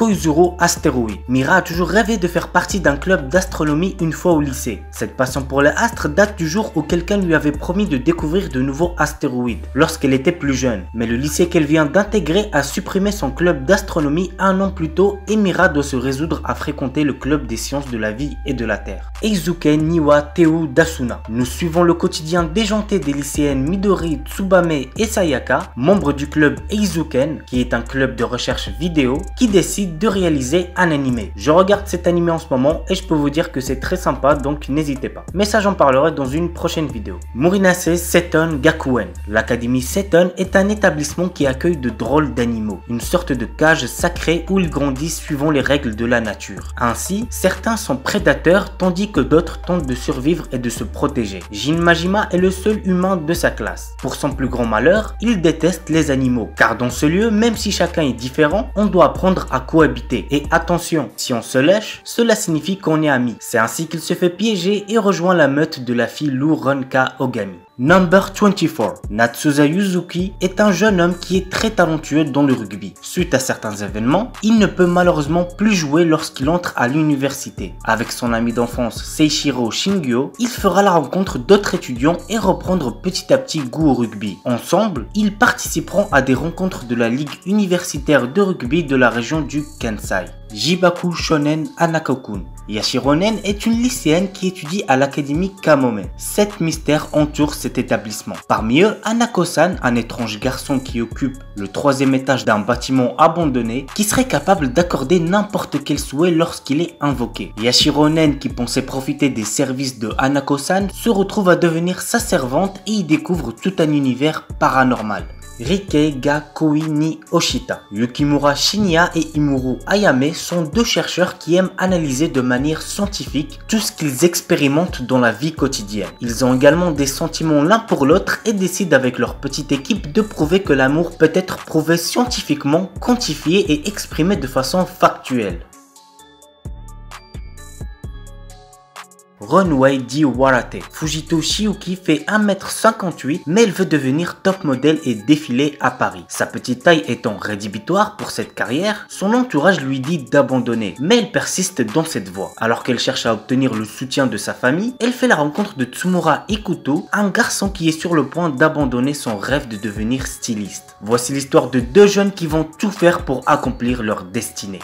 Koizuru Astéroïde. Mira a toujours rêvé de faire partie d'un club d'astronomie une fois au lycée. Cette passion pour les astres date du jour où quelqu'un lui avait promis de découvrir de nouveaux astéroïdes lorsqu'elle était plus jeune. Mais le lycée qu'elle vient d'intégrer a supprimé son club d'astronomie un an plus tôt et Mira doit se résoudre à fréquenter le club des sciences de la vie et de la Terre. Eizuke Niwa Teu Dasuna. Nous suivons le quotidien déjanté des lycéennes Midori, Tsubame et Sayaka, membres du club Eizuken, qui est un club de recherche vidéo, qui décide de réaliser un animé. Je regarde cet animé en ce moment et je peux vous dire que c'est très sympa, donc n'hésitez pas. Mais ça, j'en parlerai dans une prochaine vidéo. Murinase Seton Gakuen. L'académie Seton est un établissement qui accueille de drôles d'animaux, une sorte de cage sacrée où ils grandissent suivant les règles de la nature. Ainsi, certains sont prédateurs tandis que d'autres tentent de survivre et de se protéger. Jin Majima est le seul humain de sa classe. Pour son plus grand malheur, il déteste les animaux, car dans ce lieu, même si chacun est différent, on doit apprendre à cohabiter. Et attention, si on se lèche, cela signifie qu'on est amis. C'est ainsi qu'il se fait piéger et rejoint la meute de la fille Lou Ronka Ogami. Number 24. Natsuza Yuzuki est un jeune homme qui est très talentueux dans le rugby. Suite à certains événements, il ne peut malheureusement plus jouer lorsqu'il entre à l'université. Avec son ami d'enfance Seishiro Shingyo, il fera la rencontre d'autres étudiants et reprendre petit à petit goût au rugby. Ensemble, ils participeront à des rencontres de la Ligue universitaire de rugby de la région du Kansai. Jibaku Shonen Hanako-kun. Yashironen est une lycéenne qui étudie à l'académie Kamome. 7 mystères entourent cet établissement. Parmi eux, Hanako-san, un étrange garçon qui occupe le 3e étage d'un bâtiment abandonné, qui serait capable d'accorder n'importe quel souhait lorsqu'il est invoqué. Yashironen, qui pensait profiter des services de Hanako-san, se retrouve à devenir sa servante et y découvre tout un univers paranormal. Rikei ga Koi ni Oshita. Yukimura Shinya et Imuru Ayame sont deux chercheurs qui aiment analyser de manière scientifique tout ce qu'ils expérimentent dans la vie quotidienne. Ils ont également des sentiments l'un pour l'autre et décident avec leur petite équipe de prouver que l'amour peut être prouvé scientifiquement, quantifié et exprimé de façon factuelle. Runway Di Warate. Fujito Shiuki fait 1m58 mais elle veut devenir top modèle et défiler à Paris. Sa petite taille étant rédhibitoire pour cette carrière, son entourage lui dit d'abandonner, mais elle persiste dans cette voie. Alors qu'elle cherche à obtenir le soutien de sa famille, elle fait la rencontre de Tsumura Ikuto, un garçon qui est sur le point d'abandonner son rêve de devenir styliste. Voici l'histoire de deux jeunes qui vont tout faire pour accomplir leur destinée.